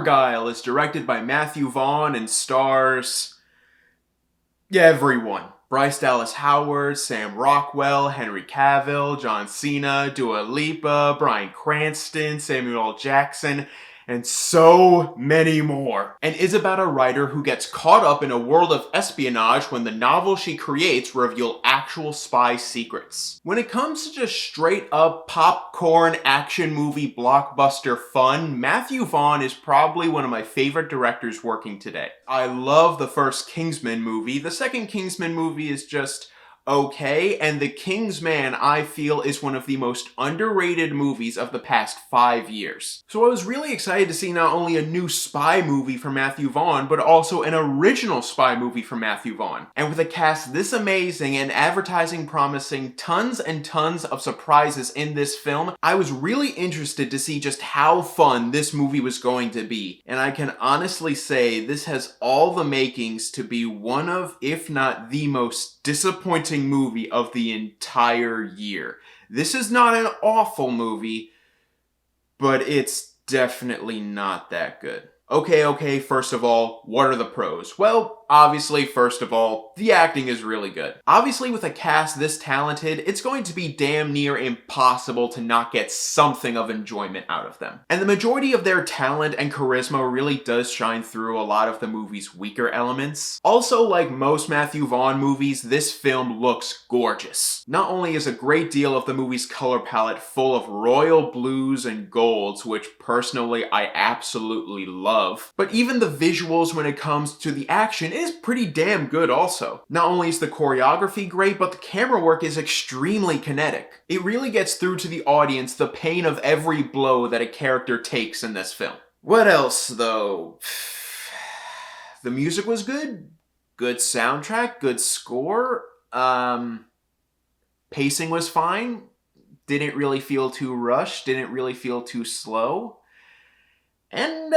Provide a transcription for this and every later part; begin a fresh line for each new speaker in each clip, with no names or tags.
Argylle is directed by Matthew Vaughn and stars everyone. Bryce Dallas Howard, Sam Rockwell, Henry Cavill, John Cena, Dua Lipa, Bryan Cranston, Samuel L. Jackson, and so many more. And is about a writer who gets caught up in a world of espionage when the novels she creates reveal actual spy secrets. When it comes to just straight up popcorn action movie blockbuster fun, Matthew Vaughn is probably one of my favorite directors working today. I love the first Kingsman movie. The second Kingsman movie is just okay, and The Kingsman, I feel, is one of the most underrated movies of the past 5 years. So I was really excited to see not only a new spy movie from Matthew Vaughn, but also an original spy movie from Matthew Vaughn. And with a cast this amazing and advertising promising tons and tons of surprises in this film, I was really interested to see just how fun this movie was going to be. And I can honestly say this has all the makings to be one of, if not the most disappointing movie of the entire year. This is not an awful movie, but it's definitely not that good. Okay, first of all, what are the pros? Well, obviously, first of all, the acting is really good. Obviously, with a cast this talented, it's going to be damn near impossible to not get something of enjoyment out of them. And the majority of their talent and charisma really does shine through a lot of the movie's weaker elements. Also, like most Matthew Vaughn movies, this film looks gorgeous. Not only is a great deal of the movie's color palette full of royal blues and golds, which personally I absolutely love, but even the visuals when it comes to the action is pretty damn good also. Not only is the choreography great, but the camera work is extremely kinetic. It really gets through to the audience the pain of every blow that a character takes in this film. What else, though? The music was good. Good soundtrack, good score. Pacing was fine. Didn't really feel too rushed, didn't really feel too slow. And,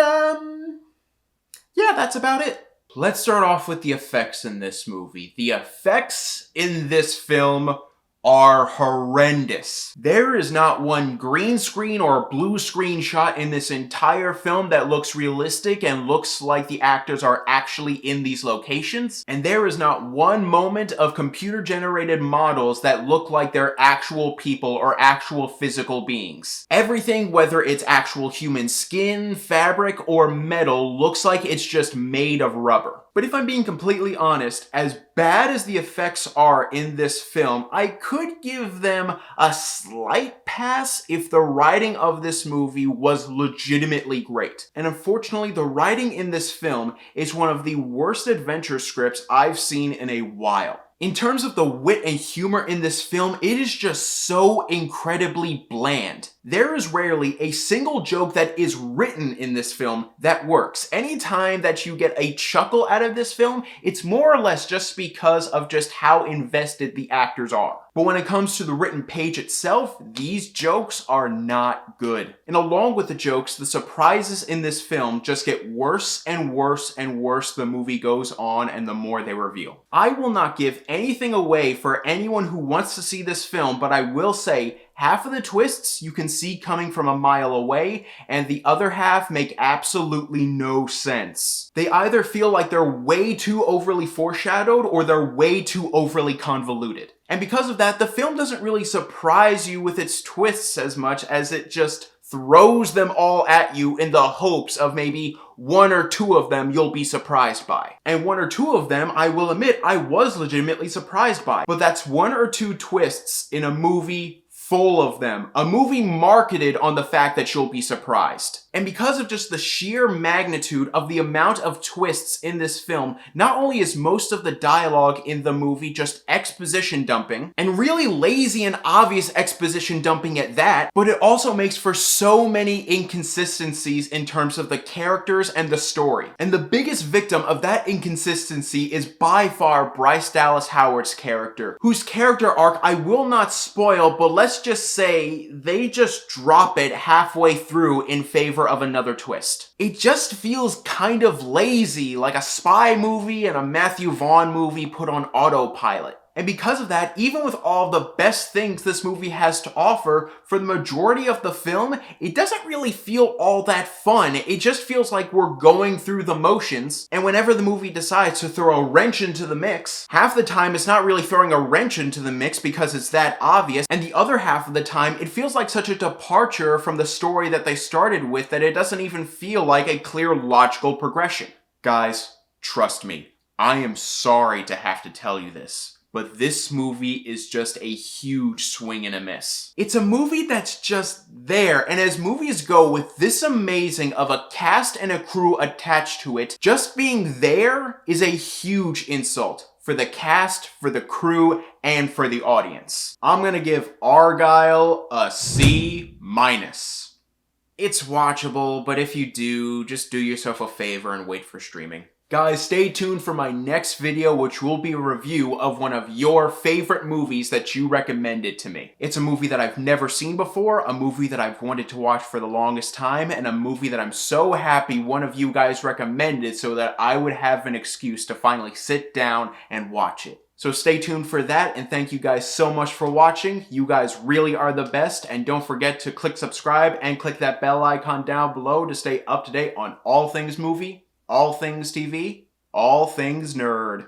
yeah, that's about it. Let's start off with the effects in this movie. The effects in this film are horrendous. There is not one green screen or blue screen shot in this entire film that looks realistic and looks like the actors are actually in these locations. And there is not one moment of computer-generated models that look like they're actual people or actual physical beings. Everything, whether it's actual human skin, fabric, or metal, looks like it's just made of rubber. But if I'm being completely honest, as bad as the effects are in this film, I could give them a slight pass if the writing of this movie was legitimately great. And unfortunately, the writing in this film is one of the worst adventure scripts I've seen in a while. In terms of the wit and humor in this film, it is just so incredibly bland. There is rarely a single joke that is written in this film that works. Anytime that you get a chuckle out of this film, it's more or less just because of just how invested the actors are. But when it comes to the written page itself, these jokes are not good. And along with the jokes, the surprises in this film just get worse and worse and worse the movie goes on and the more they reveal. I will not give anything away for anyone who wants to see this film, but I will say half of the twists you can see coming from a mile away, and the other half make absolutely no sense. They either feel like they're way too overly foreshadowed or they're way too overly convoluted. And because of that, the film doesn't really surprise you with its twists as much as it just throws them all at you in the hopes of maybe one or two of them you'll be surprised by. And one or two of them, I will admit, I was legitimately surprised by. But that's one or two twists in a movie full of them. A movie marketed on the fact that you'll be surprised. And because of just the sheer magnitude of the amount of twists in this film, not only is most of the dialogue in the movie just exposition dumping, and really lazy and obvious exposition dumping at that, but it also makes for so many inconsistencies in terms of the characters and the story. And the biggest victim of that inconsistency is by far Bryce Dallas Howard's character, whose character arc I will not spoil, but let's just say they just drop it halfway through in favor of another twist. It just feels kind of lazy, like a spy movie and a Matthew Vaughn movie put on autopilot. And because of that, even with all the best things this movie has to offer, for the majority of the film, it doesn't really feel all that fun. It just feels like we're going through the motions, and whenever the movie decides to throw a wrench into the mix, half the time it's not really throwing a wrench into the mix because it's that obvious, and the other half of the time it feels like such a departure from the story that they started with that it doesn't even feel like a clear logical progression. Guys, trust me, I am sorry to have to tell you this, but this movie is just a huge swing and a miss. It's a movie that's just there, and as movies go with this amazing of a cast and a crew attached to it, just being there is a huge insult for the cast, for the crew, and for the audience. I'm gonna give Argylle a C-. It's watchable, but if you do, just do yourself a favor and wait for streaming. Guys, stay tuned for my next video, which will be a review of one of your favorite movies that you recommended to me. It's a movie that I've never seen before, a movie that I've wanted to watch for the longest time, and a movie that I'm so happy one of you guys recommended so that I would have an excuse to finally sit down and watch it. So stay tuned for that, and thank you guys so much for watching. You guys really are the best, and don't forget to click subscribe and click that bell icon down below to stay up to date on all things movie, all things TV, all things nerd.